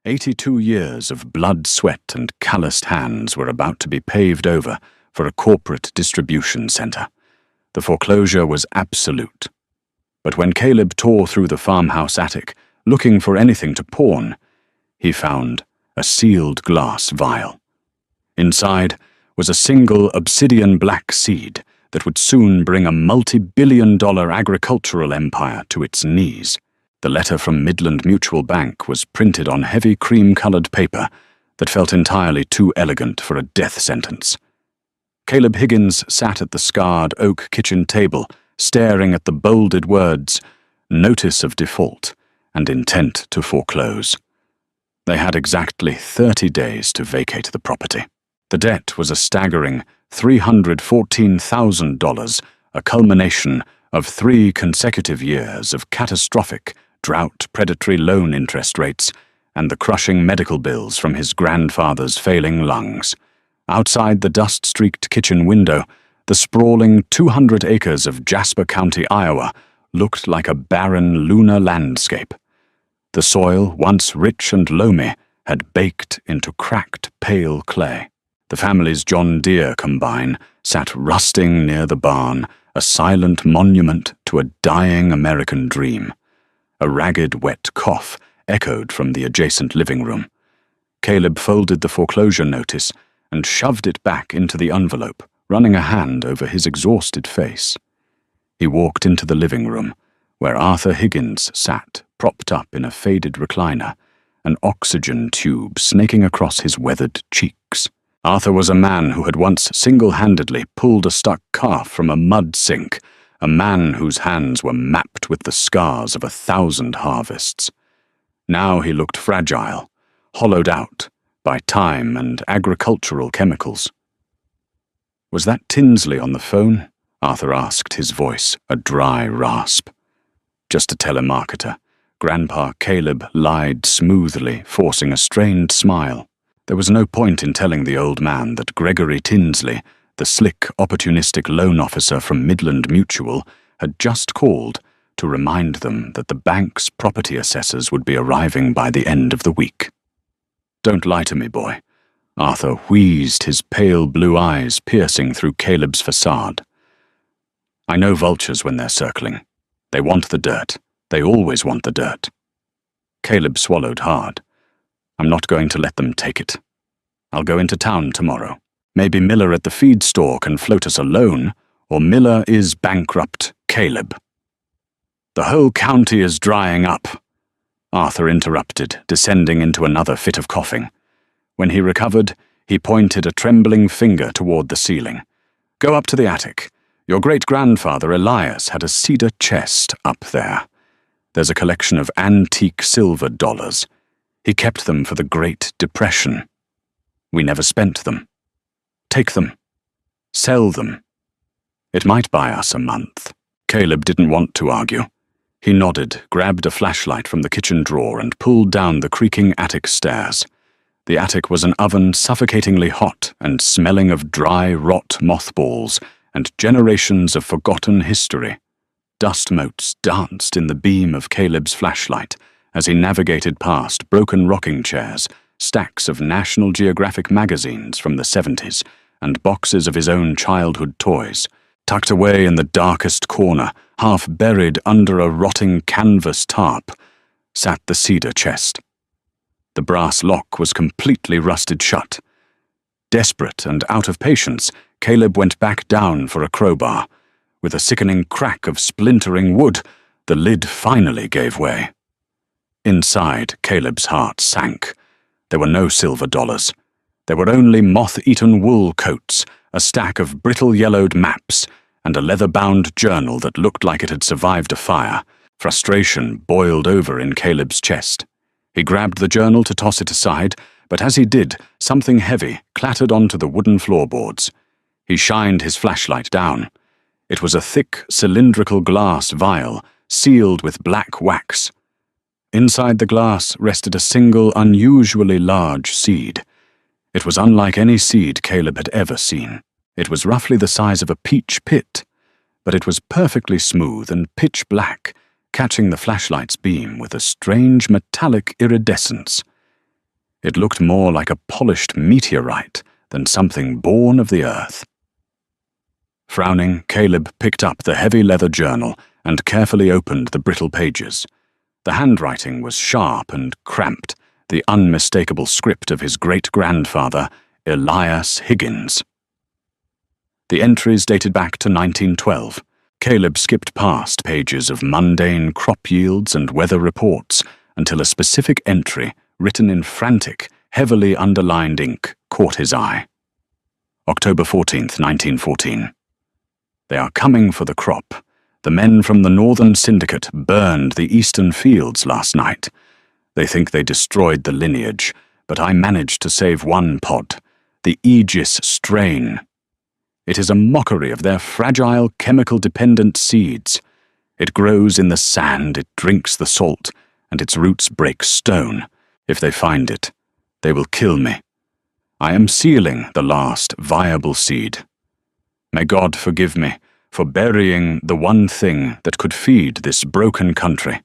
82 years of blood, sweat, and calloused hands were about to be paved over for a corporate distribution center. The foreclosure was absolute. But when Caleb tore through the farmhouse attic, looking for anything to pawn, he found a sealed glass vial. Inside was a single obsidian black seed that would soon bring a multi-billion-dollar agricultural empire to its knees. The letter from Midland Mutual Bank was printed on heavy cream-colored paper that felt entirely too elegant for a death sentence. Caleb Higgins sat at the scarred oak kitchen table, staring at the bolded words, "Notice of Default" and "Intent to Foreclose." They had exactly 30 days to vacate the property. The debt was a staggering $314,000, a culmination of 3 consecutive years of catastrophic drought, predatory loan interest rates, and the crushing medical bills from his grandfather's failing lungs. Outside the dust-streaked kitchen window, the sprawling 200 acres of Jasper County, Iowa, looked like a barren lunar landscape. The soil, once rich and loamy, had baked into cracked, pale clay. The family's John Deere combine sat rusting near the barn, a silent monument to a dying American dream. A ragged, wet cough echoed from the adjacent living room. Caleb folded the foreclosure notice and shoved it back into the envelope, running a hand over his exhausted face. He walked into the living room, where Arthur Higgins sat, propped up in a faded recliner, an oxygen tube snaking across his weathered cheeks. Arthur was a man who had once single-handedly pulled a stuck calf from a mud sink, a man whose hands were mapped with the scars of 1,000 harvests. Now he looked fragile, hollowed out by time and agricultural chemicals. "Was that Tinsley on the phone?" Arthur asked, his voice a dry rasp. "Just a telemarketer." Grandpa Caleb lied smoothly, forcing a strained smile. There was no point in telling the old man that Gregory Tinsley, the slick, opportunistic loan officer from Midland Mutual, had just called to remind them that the bank's property assessors would be arriving by the end of the week. "Don't lie to me, boy." Arthur wheezed, his pale blue eyes piercing through Caleb's facade. "I know vultures when they're circling. They want the dirt. They always want the dirt." Caleb swallowed hard. "I'm not going to let them take it. I'll go into town tomorrow. Maybe Miller at the feed store can float us a loan, or Miller is bankrupt, Caleb." "The whole county is drying up," Arthur interrupted, descending into another fit of coughing. When he recovered, he pointed a trembling finger toward the ceiling. "Go up to the attic. Your great-grandfather Elias had a cedar chest up there. There's a collection of antique silver dollars. He kept them for the Great Depression. We never spent them. Take them. Sell them. It might buy us a month." Caleb didn't want to argue. He nodded, grabbed a flashlight from the kitchen drawer, and pulled down the creaking attic stairs. The attic was an oven suffocatingly hot and smelling of dry, rot mothballs and generations of forgotten history. Dust motes danced in the beam of Caleb's flashlight as he navigated past broken rocking chairs, stacks of National Geographic magazines from the 70s, and boxes of his own childhood toys. Tucked away in the darkest corner, half buried under a rotting canvas tarp, sat the cedar chest. The brass lock was completely rusted shut. Desperate and out of patience, Caleb went back down for a crowbar. With a sickening crack of splintering wood, the lid finally gave way. Inside, Caleb's heart sank. There were no silver dollars. There were only moth-eaten wool coats, a stack of brittle-yellowed maps, and a leather-bound journal that looked like it had survived a fire. Frustration boiled over in Caleb's chest. He grabbed the journal to toss it aside, but as he did, something heavy clattered onto the wooden floorboards. He shined his flashlight down. It was a thick, cylindrical glass vial, sealed with black wax. Inside the glass rested a single, unusually large seed. It was unlike any seed Caleb had ever seen. It was roughly the size of a peach pit, but it was perfectly smooth and pitch black, catching the flashlight's beam with a strange metallic iridescence. It looked more like a polished meteorite than something born of the earth. Frowning, Caleb picked up the heavy leather journal and carefully opened the brittle pages. The handwriting was sharp and cramped, the unmistakable script of his great-grandfather, Elias Higgins. The entries dated back to 1912. Caleb skipped past pages of mundane crop yields and weather reports until a specific entry, written in frantic, heavily underlined ink, caught his eye. October 14th, 1914. They are coming for the crop. The men from the Northern Syndicate burned the eastern fields last night. They think they destroyed the lineage, but I managed to save one pod, the Aegis strain. It is a mockery of their fragile, chemical-dependent seeds. It grows in the sand, it drinks the salt, and its roots break stone. If they find it, they will kill me. I am sealing the last viable seed. May God forgive me for burying the one thing that could feed this broken country.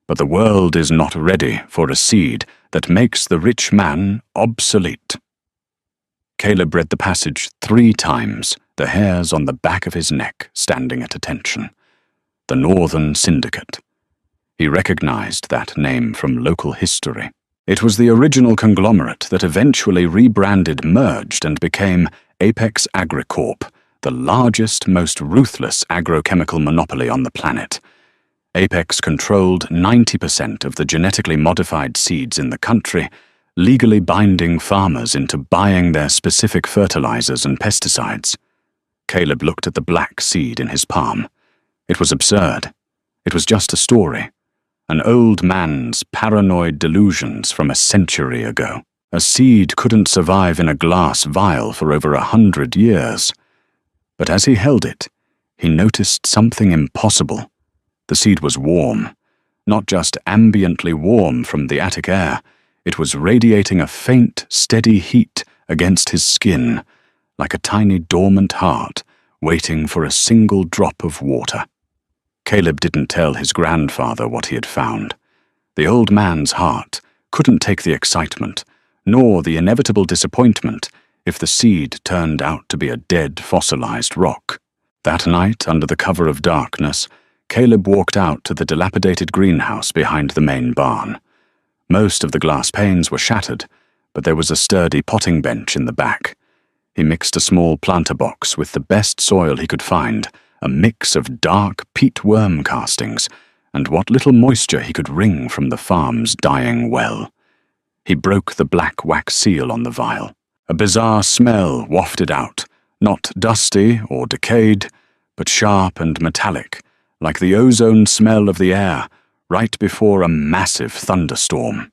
But the world is not ready for a seed that makes the rich man obsolete. Caleb read the passage 3 times, the hairs on the back of his neck standing at attention. The Northern Syndicate. He recognized that name from local history. It was the original conglomerate that eventually rebranded, merged, and became Apex AgriCorp, the largest, most ruthless agrochemical monopoly on the planet. Apex controlled 90% of the genetically modified seeds in the country, legally binding farmers into buying their specific fertilizers and pesticides. Caleb looked at the black seed in his palm. It was absurd. It was just a story. An old man's paranoid delusions from a century ago. A seed couldn't survive in a glass vial for over 100 years. But as he held it, he noticed something impossible. The seed was warm. Not just ambiently warm from the attic air. It was radiating a faint, steady heat against his skin, like a tiny dormant heart waiting for a single drop of water. Caleb didn't tell his grandfather what he had found. The old man's heart couldn't take the excitement, nor the inevitable disappointment if the seed turned out to be a dead, fossilized rock. That night, under the cover of darkness, Caleb walked out to the dilapidated greenhouse behind the main barn. Most of the glass panes were shattered, but there was a sturdy potting bench in the back. He mixed a small planter box with the best soil he could find, a mix of dark peat worm castings, and what little moisture he could wring from the farm's dying well. He broke the black wax seal on the vial. A bizarre smell wafted out, not dusty or decayed, but sharp and metallic, like the ozone smell of the air right before a massive thunderstorm.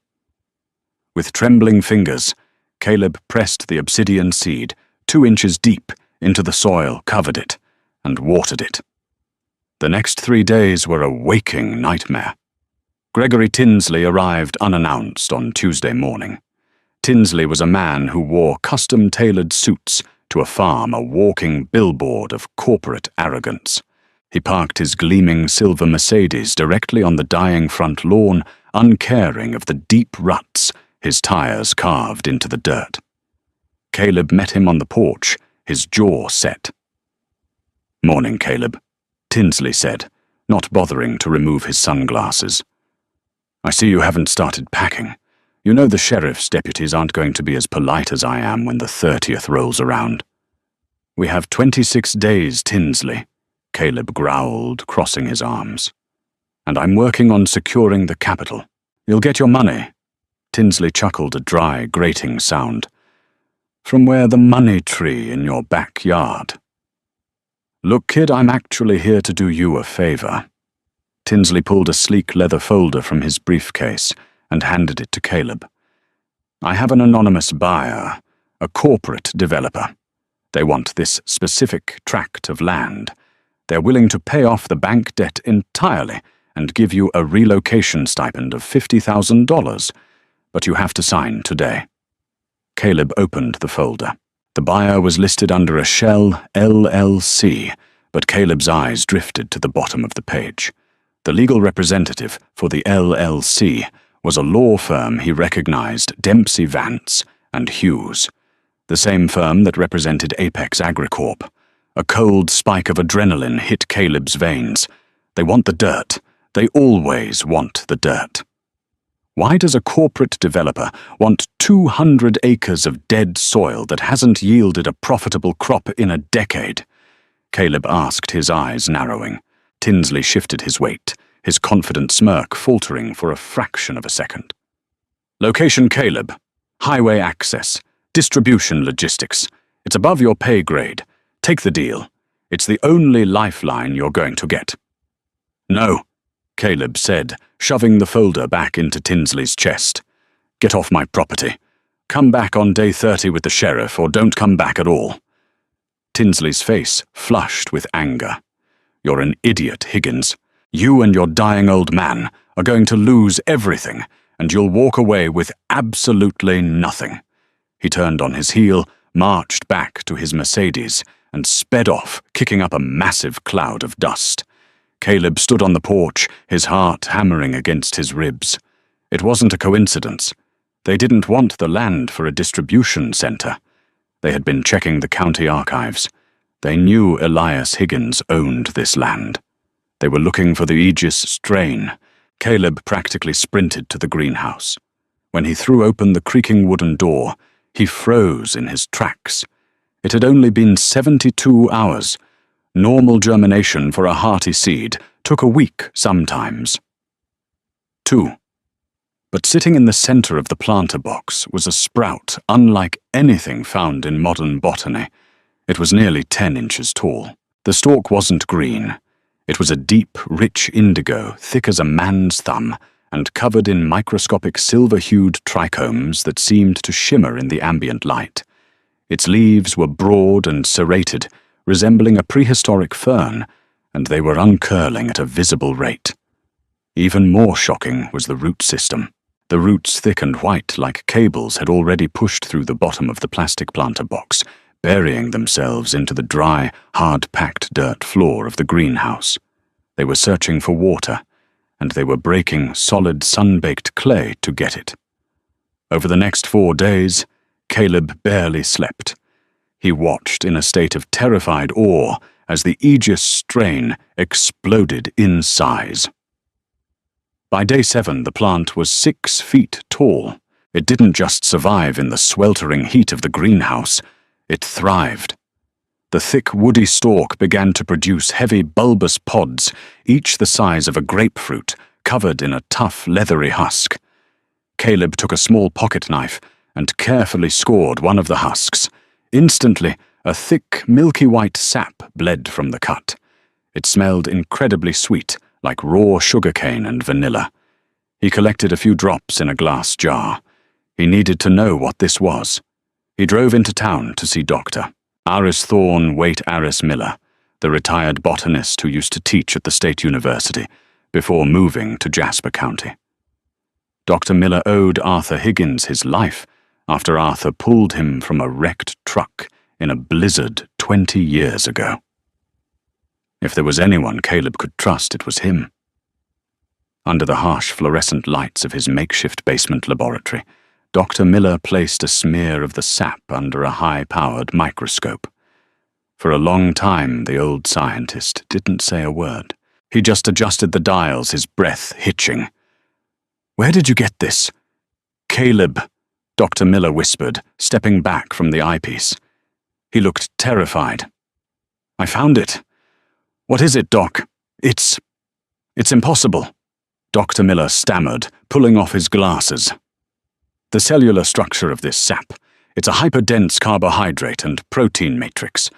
With trembling fingers, Caleb pressed the obsidian seed 2 inches deep into the soil, covered it, and watered it. The next 3 days were a waking nightmare. Gregory Tinsley arrived unannounced on Tuesday morning. Tinsley was a man who wore custom-tailored suits to a farm, a walking billboard of corporate arrogance. He parked his gleaming silver Mercedes directly on the dying front lawn, uncaring of the deep ruts his tires carved into the dirt. Caleb met him on the porch, his jaw set. "Morning, Caleb," Tinsley said, not bothering to remove his sunglasses. "I see you haven't started packing. You know the sheriff's deputies aren't going to be as polite as I am when the 30th rolls around." "We have 26 days, Tinsley," Caleb growled, crossing his arms. "And I'm working on securing the capital. You'll get your money." Tinsley chuckled a dry, grating sound. "From where the money tree in your backyard." "Look, kid, I'm actually here to do you a favor." Tinsley pulled a sleek leather folder from his briefcase and handed it to Caleb. "I have an anonymous buyer, a corporate developer. They want this specific tract of land. They're willing to pay off the bank debt entirely and give you a relocation stipend of $50,000, but you have to sign today." Caleb opened the folder. The buyer was listed under a shell LLC, but Caleb's eyes drifted to the bottom of the page. The legal representative for the LLC was a law firm he recognized, Dempsey Vance and Hughes, the same firm that represented Apex Agricorp. A cold spike of adrenaline hit Caleb's veins. They want the dirt. They always want the dirt. Why does a corporate developer want 200 acres of dead soil that hasn't yielded a profitable crop in a decade? Caleb asked, his eyes narrowing. Tinsley shifted his weight, his confident smirk faltering for a fraction of a second. Location Caleb. Highway access. Distribution logistics. It's above your pay grade. Take the deal. It's the only lifeline you're going to get. No, Caleb said, shoving the folder back into Tinsley's chest. Get off my property. Come back on day 30 with the sheriff, or don't come back at all. Tinsley's face flushed with anger. You're an idiot, Higgins. You and your dying old man are going to lose everything, and you'll walk away with absolutely nothing. He turned on his heel, marched back to his Mercedes, and sped off, kicking up a massive cloud of dust. Caleb stood on the porch, his heart hammering against his ribs. It wasn't a coincidence. They didn't want the land for a distribution center. They had been checking the county archives. They knew Elias Higgins owned this land. They were looking for the Aegis strain. Caleb practically sprinted to the greenhouse. When he threw open the creaking wooden door, he froze in his tracks. It had only been 72 hours. Normal germination for a hearty seed took a week sometimes. 2. But sitting in the center of the planter box was a sprout unlike anything found in modern botany. It was nearly 10 inches tall. The stalk wasn't green. It was a deep, rich indigo, thick as a man's thumb, and covered in microscopic silver-hued trichomes that seemed to shimmer in the ambient light. Its leaves were broad and serrated, resembling a prehistoric fern, and they were uncurling at a visible rate. Even more shocking was the root system. The roots, thick and white like cables, had already pushed through the bottom of the plastic planter box, burying themselves into the dry, hard-packed dirt floor of the greenhouse. They were searching for water, and they were breaking solid sun-baked clay to get it. Over the next 4 days, Caleb barely slept. He watched in a state of terrified awe as the Aegis strain exploded in size. By day 7, the plant was 6 feet tall. It didn't just survive in the sweltering heat of the greenhouse, it thrived. The thick woody stalk began to produce heavy bulbous pods, each the size of a grapefruit, covered in a tough leathery husk. Caleb took a small pocket knife and carefully scored one of the husks. Instantly, a thick, milky white sap bled from the cut. It smelled incredibly sweet, like raw sugarcane and vanilla. He collected a few drops in a glass jar. He needed to know what this was. He drove into town to see Dr. Aris Thorne Waite Aris Miller, the retired botanist who used to teach at the State University before moving to Jasper County. Dr. Miller owed Arthur Higgins his life after Arthur pulled him from a wrecked truck in a blizzard 20 years ago. If there was anyone Caleb could trust, it was him. Under the harsh fluorescent lights of his makeshift basement laboratory, Dr. Miller placed a smear of the sap under a high-powered microscope. For a long time, the old scientist didn't say a word. He just adjusted the dials, his breath hitching. "Where did you get this?" "Caleb," Dr. Miller whispered, stepping back from the eyepiece. He looked terrified. "I found it. What is it, Doc? It's impossible," Dr. Miller stammered, pulling off his glasses. "The cellular structure of this sap. It's a hyperdense carbohydrate and protein matrix.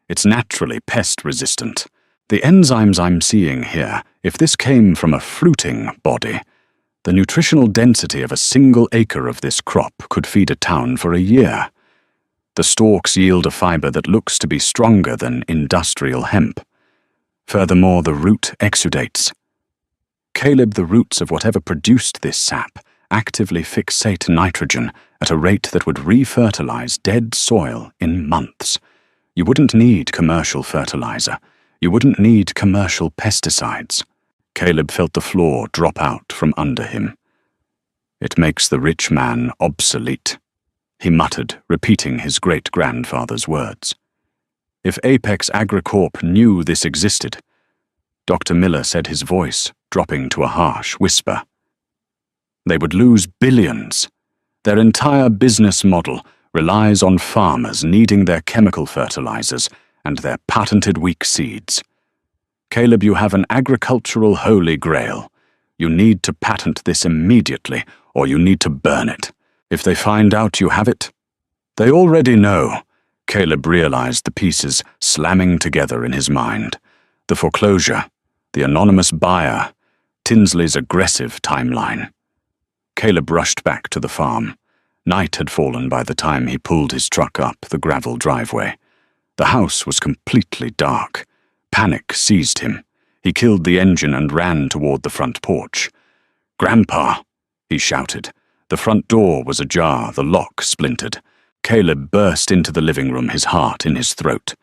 It's naturally pest-resistant. The enzymes I'm seeing here, if this came from a fruiting body, the nutritional density of a single acre of this crop could feed a town for a year. The stalks yield a fiber that looks to be stronger than industrial hemp. Furthermore, the root exudates. Caleb, the roots of whatever produced this sap actively fixate nitrogen at a rate that would refertilize dead soil in months. You wouldn't need commercial fertilizer. You wouldn't need commercial pesticides." Caleb felt the floor drop out from under him. It makes the rich man obsolete, he muttered, repeating his great-grandfather's words. If Apex AgriCorp knew this existed, Dr. Miller said, his voice dropping to a harsh whisper, they would lose billions. Their entire business model relies on farmers needing their chemical fertilizers and their patented weak seeds. Caleb, you have an agricultural holy grail. You need to patent this immediately, or you need to burn it. If they find out you have it, they already know. Caleb realized the pieces slamming together in his mind. The foreclosure, the anonymous buyer, Tinsley's aggressive timeline. Caleb rushed back to the farm. Night had fallen by the time he pulled his truck up the gravel driveway. The house was completely dark. Panic seized him. He killed the engine and ran toward the front porch. "Grandpa!" he shouted. The front door was ajar, the lock splintered. Caleb burst into the living room, his heart in his throat.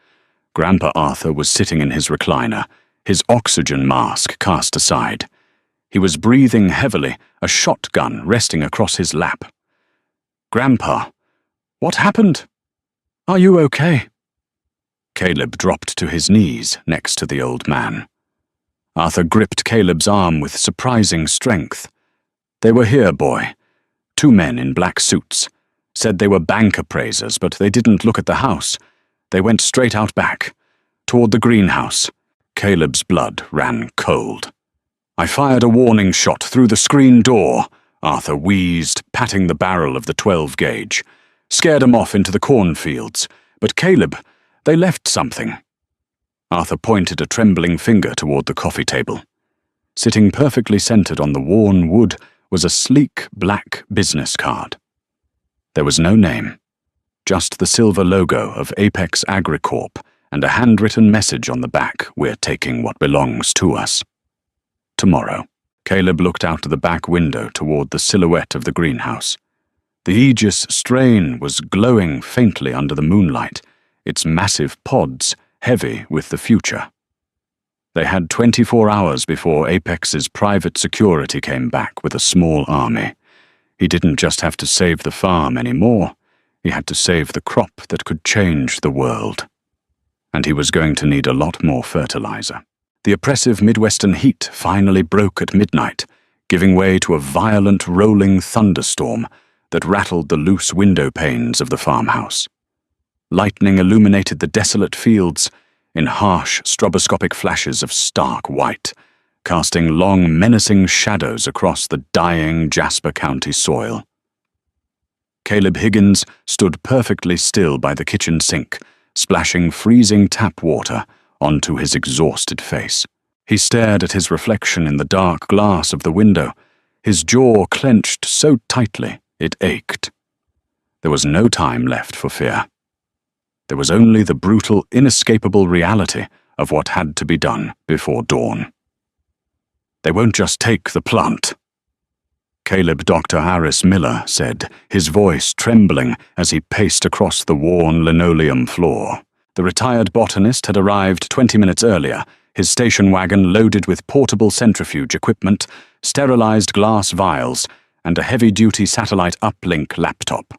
Grandpa Arthur was sitting in his recliner, his oxygen mask cast aside. He was breathing heavily, a shotgun resting across his lap. "Grandpa, what happened? Are you okay?" Caleb dropped to his knees next to the old man. Arthur gripped Caleb's arm with surprising strength. "They were here, boy. 2 men in black suits. Said they were bank appraisers, but they didn't look at the house. They went straight out back, toward the greenhouse." Caleb's blood ran cold. "I fired a warning shot through the screen door," Arthur wheezed, patting the barrel of the 12-gauge. "Scared 'em off into the cornfields. But Caleb, they left something." Arthur pointed a trembling finger toward the coffee table. Sitting perfectly centered on the worn wood was a sleek black business card. There was no name, just the silver logo of Apex AgriCorp and a handwritten message on the back, "We're taking what belongs to us. Tomorrow." Caleb looked out the back window toward the silhouette of the greenhouse. The Aegis strain was glowing faintly under the moonlight, its massive pods heavy with the future. They had 24 hours before Apex's private security came back with a small army. He didn't just have to save the farm anymore, he had to save the crop that could change the world. And he was going to need a lot more fertilizer. The oppressive Midwestern heat finally broke at midnight, giving way to a violent rolling thunderstorm that rattled the loose window panes of the farmhouse. Lightning illuminated the desolate fields in harsh stroboscopic flashes of stark white, casting long, menacing shadows across the dying Jasper County soil. Caleb Higgins stood perfectly still by the kitchen sink, splashing freezing tap water onto his exhausted face. He stared at his reflection in the dark glass of the window, his jaw clenched so tightly it ached. There was no time left for fear. There was only the brutal, inescapable reality of what had to be done before dawn. "They won't just take the plant," Caleb Dr. Harris Miller said, his voice trembling as he paced across the worn linoleum floor. The retired botanist had arrived 20 minutes earlier, his station wagon loaded with portable centrifuge equipment, sterilized glass vials, and a heavy-duty satellite uplink laptop.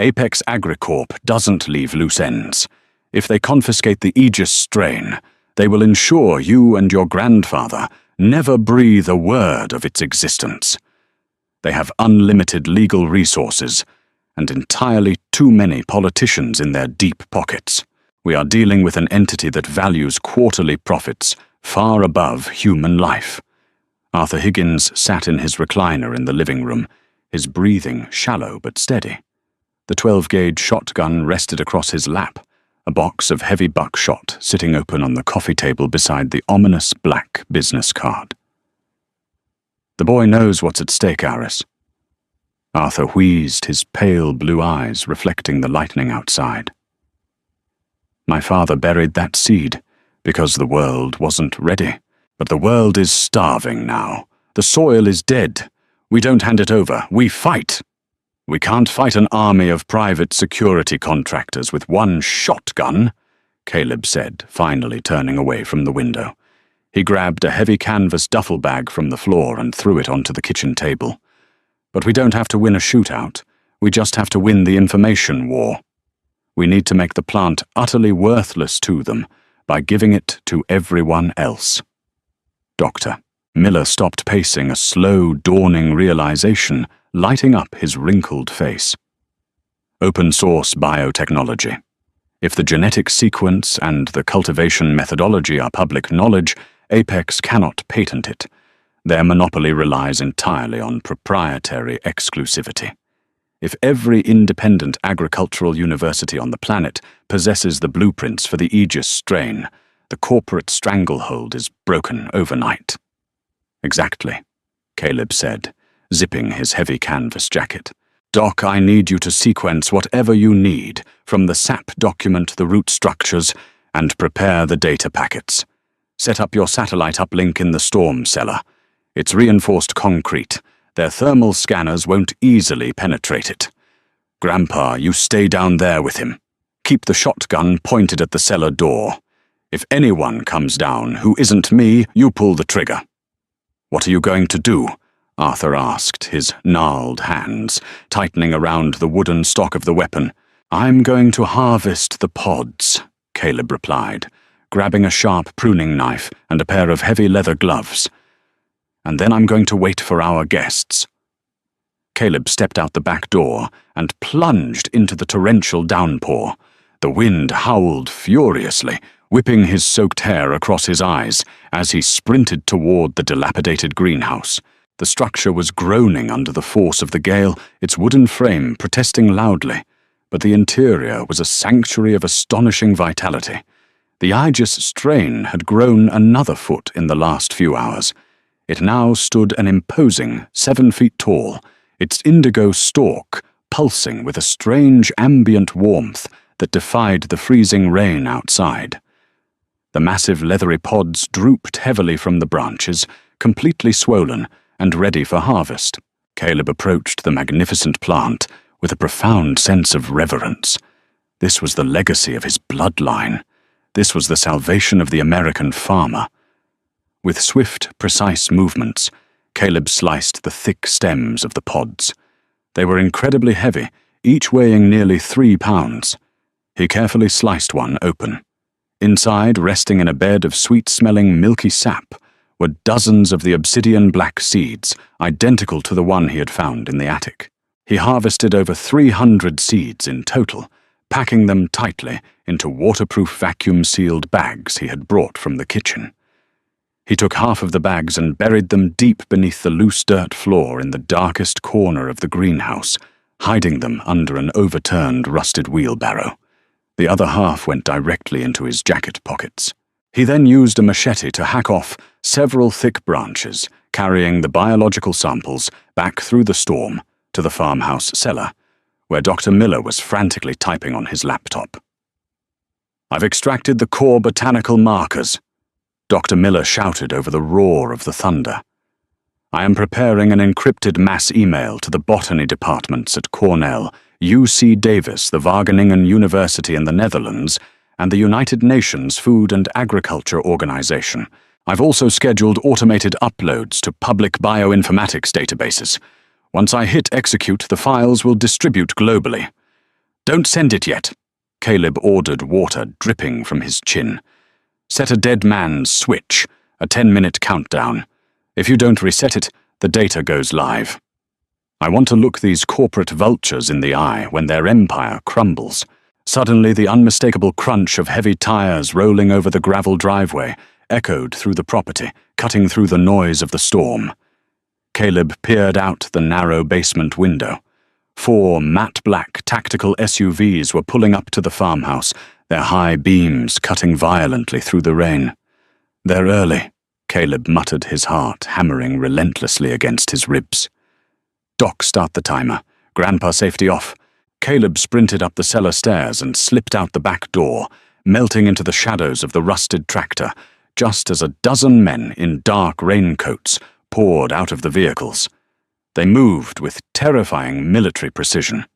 Apex AgriCorp doesn't leave loose ends. If they confiscate the Aegis strain, they will ensure you and your grandfather never breathe a word of its existence. They have unlimited legal resources and entirely too many politicians in their deep pockets. We are dealing with an entity that values quarterly profits far above human life. Arthur Higgins sat in his recliner in the living room, his breathing shallow but steady. The 12-gauge shotgun rested across his lap, a box of heavy buckshot sitting open on the coffee table beside the ominous black business card. "The boy knows what's at stake, Harris." Arthur wheezed, his pale blue eyes reflecting the lightning outside. "My father buried that seed because the world wasn't ready. But the world is starving now. The soil is dead. We don't hand it over. We fight. We can't fight an army of private security contractors with one shotgun," Caleb said, finally turning away from the window. He grabbed a heavy canvas duffel bag from the floor and threw it onto the kitchen table. But we don't have to win a shootout. We just have to win the information war. We need to make the plant utterly worthless to them by giving it to everyone else. Doctor. Miller stopped pacing, a slow, dawning realization lighting up his wrinkled face. Open-source biotechnology. If the genetic sequence and the cultivation methodology are public knowledge, Apex cannot patent it. Their monopoly relies entirely on proprietary exclusivity. If every independent agricultural university on the planet possesses the blueprints for the Aegis strain, the corporate stranglehold is broken overnight. Exactly, Caleb said, zipping his heavy canvas jacket. Doc, I need you to sequence whatever you need, from the SAP document the root structures, and prepare the data packets. Set up your satellite uplink in the storm cellar. It's reinforced concrete. Their thermal scanners won't easily penetrate it. Grandpa, you stay down there with him. Keep the shotgun pointed at the cellar door. If anyone comes down who isn't me, you pull the trigger. What are you going to do? Arthur asked, his gnarled hands tightening around the wooden stock of the weapon. I'm going to harvest the pods, Caleb replied, grabbing a sharp pruning knife and a pair of heavy leather gloves. And then I'm going to wait for our guests. Caleb stepped out the back door and plunged into the torrential downpour. The wind howled furiously, whipping his soaked hair across his eyes as he sprinted toward the dilapidated greenhouse. The structure was groaning under the force of the gale, its wooden frame protesting loudly, but the interior was a sanctuary of astonishing vitality. The Aegis strain had grown another foot in the last few hours. It now stood an imposing 7 feet tall, its indigo stalk pulsing with a strange ambient warmth that defied the freezing rain outside. The massive leathery pods drooped heavily from the branches, completely swollen and ready for harvest. Caleb approached the magnificent plant with a profound sense of reverence. This was the legacy of his bloodline. This was the salvation of the American farmer. With swift, precise movements, Caleb sliced the thick stems of the pods. They were incredibly heavy, each weighing nearly 3 pounds. He carefully sliced one open. Inside, resting in a bed of sweet-smelling milky sap, were dozens of the obsidian-black seeds, identical to the one he had found in the attic. He harvested over 300 seeds in total, packing them tightly into waterproof vacuum-sealed bags he had brought from the kitchen. He took half of the bags and buried them deep beneath the loose dirt floor in the darkest corner of the greenhouse, hiding them under an overturned rusted wheelbarrow. The other half went directly into his jacket pockets. He then used a machete to hack off several thick branches, carrying the biological samples back through the storm to the farmhouse cellar, where Dr. Miller was frantically typing on his laptop. I've extracted the core botanical markers, Dr. Miller shouted over the roar of the thunder. I am preparing an encrypted mass email to the botany departments at Cornell, UC Davis, the Wageningen University in the Netherlands, and the United Nations Food and Agriculture Organization. I've also scheduled automated uploads to public bioinformatics databases. Once I hit execute, the files will distribute globally. Don't send it yet, Caleb ordered, water dripping from his chin. Set a dead man's switch, a 10-minute countdown. If you don't reset it, the data goes live. I want to look these corporate vultures in the eye when their empire crumbles. Suddenly, the unmistakable crunch of heavy tires rolling over the gravel driveway echoed through the property, cutting through the noise of the storm. Caleb peered out the narrow basement window. 4 matte-black tactical SUVs were pulling up to the farmhouse, their high beams cutting violently through the rain. They're early, Caleb muttered, his heart hammering relentlessly against his ribs. Doc, start the timer. Grandpa safety off. Caleb sprinted up the cellar stairs and slipped out the back door, melting into the shadows of the rusted tractor, just as a dozen men in dark raincoats poured out of the vehicles. They moved with terrifying military precision.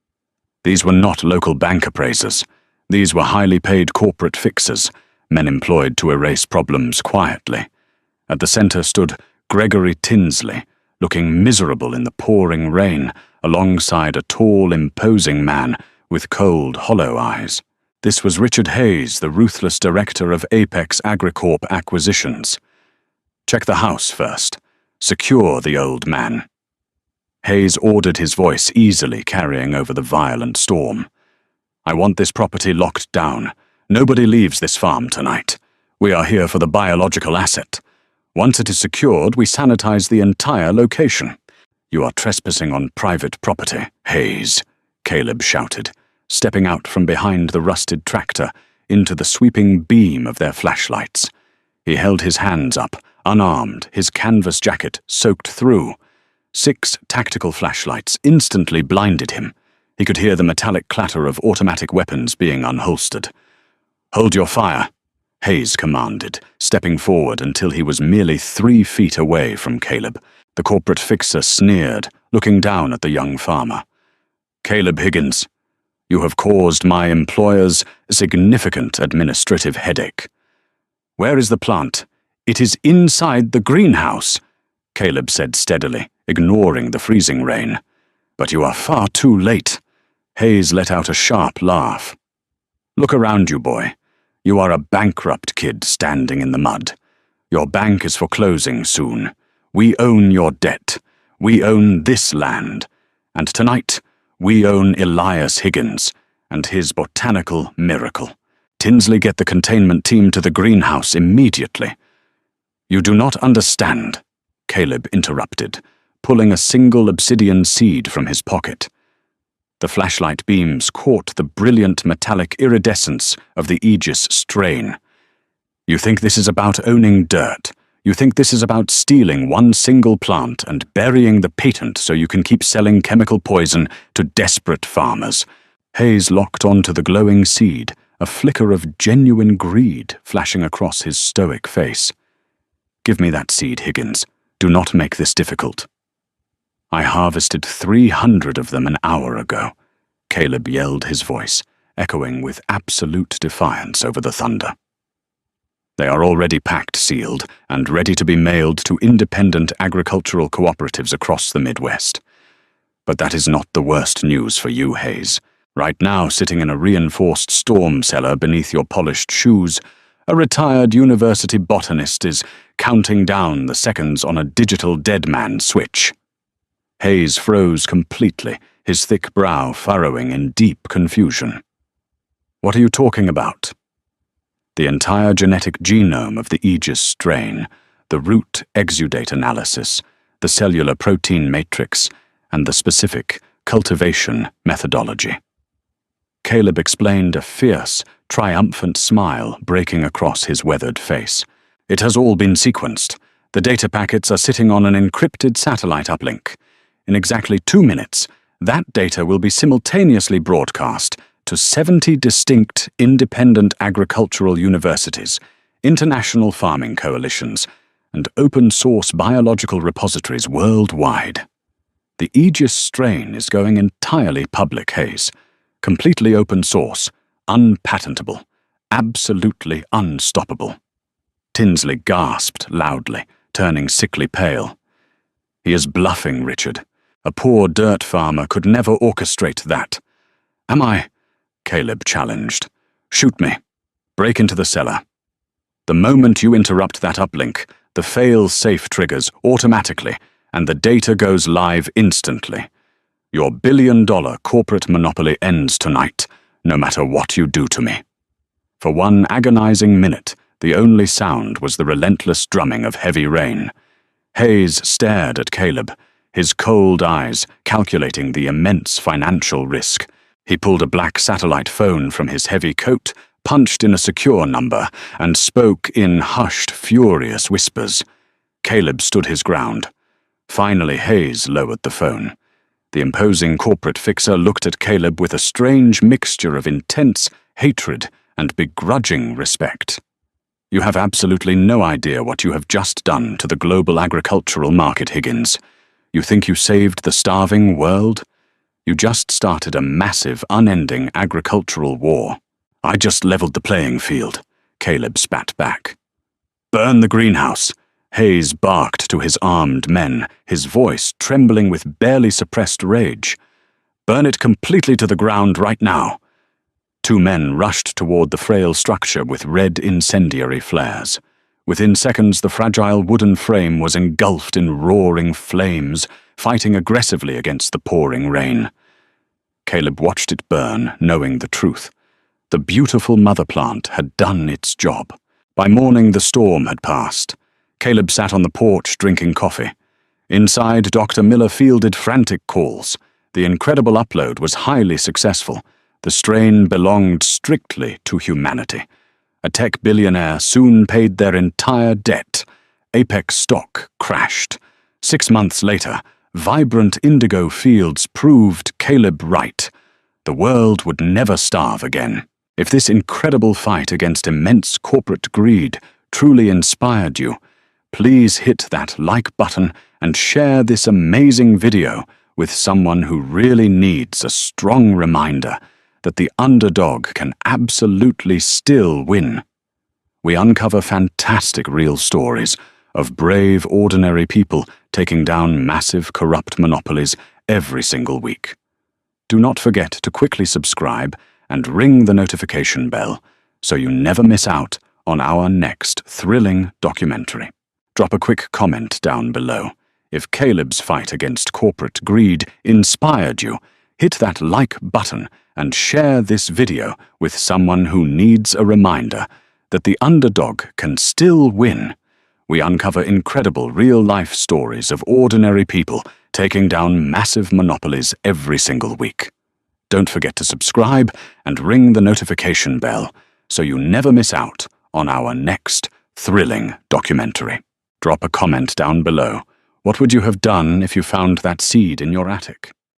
These were not local bank appraisers. These were highly paid corporate fixers, men employed to erase problems quietly. At the center stood Gregory Tinsley, looking miserable in the pouring rain, alongside a tall, imposing man with cold, hollow eyes. This was Richard Hayes, the ruthless director of Apex Agricorp Acquisitions. "Check the house first. Secure the old man." Hayes ordered, his voice easily carrying over the violent storm. "I want this property locked down. Nobody leaves this farm tonight. We are here for the biological asset. Once it is secured, we sanitize the entire location." "You are trespassing on private property, Hayes," Caleb shouted, stepping out from behind the rusted tractor into the sweeping beam of their flashlights. He held his hands up, unarmed, his canvas jacket soaked through. 6 tactical flashlights instantly blinded him. He could hear the metallic clatter of automatic weapons being unholstered. "Hold your fire," Hayes commanded, stepping forward until he was merely 3 feet away from Caleb. The corporate fixer sneered, looking down at the young farmer. "Caleb Higgins, you have caused my employers a significant administrative headache." "Where is the plant?" "It is inside the greenhouse," Caleb said steadily, ignoring the freezing rain. "But you are far too late." Hayes let out a sharp laugh. "Look around you, boy. You are a bankrupt kid standing in the mud. Your bank is foreclosing soon. We own your debt. We own this land. And tonight, we own Elias Higgins and his botanical miracle. Tinsley, get the containment team to the greenhouse immediately." "You do not understand," Caleb interrupted, pulling a single obsidian seed from his pocket. The flashlight beams caught the brilliant metallic iridescence of the Aegis strain. "You think this is about owning dirt. You think this is about stealing one single plant and burying the patent so you can keep selling chemical poison to desperate farmers." Hayes locked onto the glowing seed, a flicker of genuine greed flashing across his stoic face. "Give me that seed, Higgins. Do not make this difficult." "I harvested 300 of them an hour ago," Caleb yelled, his voice echoing with absolute defiance over the thunder. "They are already packed, sealed, and ready to be mailed to independent agricultural cooperatives across the Midwest. But that is not the worst news for you, Hayes. Right now, sitting in a reinforced storm cellar beneath your polished shoes, a retired university botanist is counting down the seconds on a digital dead man switch." Hayes froze completely, his thick brow furrowing in deep confusion. "What are you talking about?" "The entire genetic genome of the Aegis strain, the root exudate analysis, the cellular protein matrix, and the specific cultivation methodology." Caleb explained, a fierce, triumphant smile breaking across his weathered face. "It has all been sequenced. The data packets are sitting on an encrypted satellite uplink. In exactly 2 minutes, that data will be simultaneously broadcast to 70 distinct independent agricultural universities, international farming coalitions, and open-source biological repositories worldwide. The Aegis strain is going entirely public, Hayes. Completely open source, unpatentable, absolutely unstoppable." Tinsley gasped loudly, turning sickly pale. "He is bluffing, Richard. A poor dirt farmer could never orchestrate that." "Am I?" Caleb challenged. "Shoot me. Break into the cellar. The moment you interrupt that uplink, the fail-safe triggers automatically, and the data goes live instantly. Your billion-dollar corporate monopoly ends tonight, no matter what you do to me." For one agonizing minute, the only sound was the relentless drumming of heavy rain. Hayes stared at Caleb, his cold eyes calculating the immense financial risk. He pulled a black satellite phone from his heavy coat, punched in a secure number, and spoke in hushed, furious whispers. Caleb stood his ground. Finally, Hayes lowered the phone. The imposing corporate fixer looked at Caleb with a strange mixture of intense hatred and begrudging respect. "You have absolutely no idea what you have just done to the global agricultural market, Higgins. You think you saved the starving world? You just started a massive, unending agricultural war." "I just leveled the playing field," Caleb spat back. "Burn the greenhouse. Hayes barked to his armed men, his voice trembling with barely suppressed rage. "Burn it completely to the ground right now." 2 men rushed toward the frail structure with red incendiary flares. Within seconds, the fragile wooden frame was engulfed in roaring flames, fighting aggressively against the pouring rain. Caleb watched it burn, knowing the truth. The beautiful mother plant had done its job. By morning, the storm had passed. Caleb sat on the porch drinking coffee. Inside, Dr. Miller fielded frantic calls. The incredible upload was highly successful. The strain belonged strictly to humanity. A tech billionaire soon paid their entire debt. Apex stock crashed. 6 months later, vibrant indigo fields proved Caleb right. The world would never starve again. If this incredible fight against immense corporate greed truly inspired you, please hit that like button and share this amazing video with someone who really needs a strong reminder that the underdog can absolutely still win. We uncover fantastic real stories of brave, ordinary people taking down massive, corrupt monopolies every single week. Do not forget to quickly subscribe and ring the notification bell so you never miss out on our next thrilling documentary. Drop a quick comment down below. If Caleb's fight against corporate greed inspired you, hit that like button and share this video with someone who needs a reminder that the underdog can still win. We uncover incredible real-life stories of ordinary people taking down massive monopolies every single week. Don't forget to subscribe and ring the notification bell so you never miss out on our next thrilling documentary. Drop a comment down below. What would you have done if you found that seed in your attic?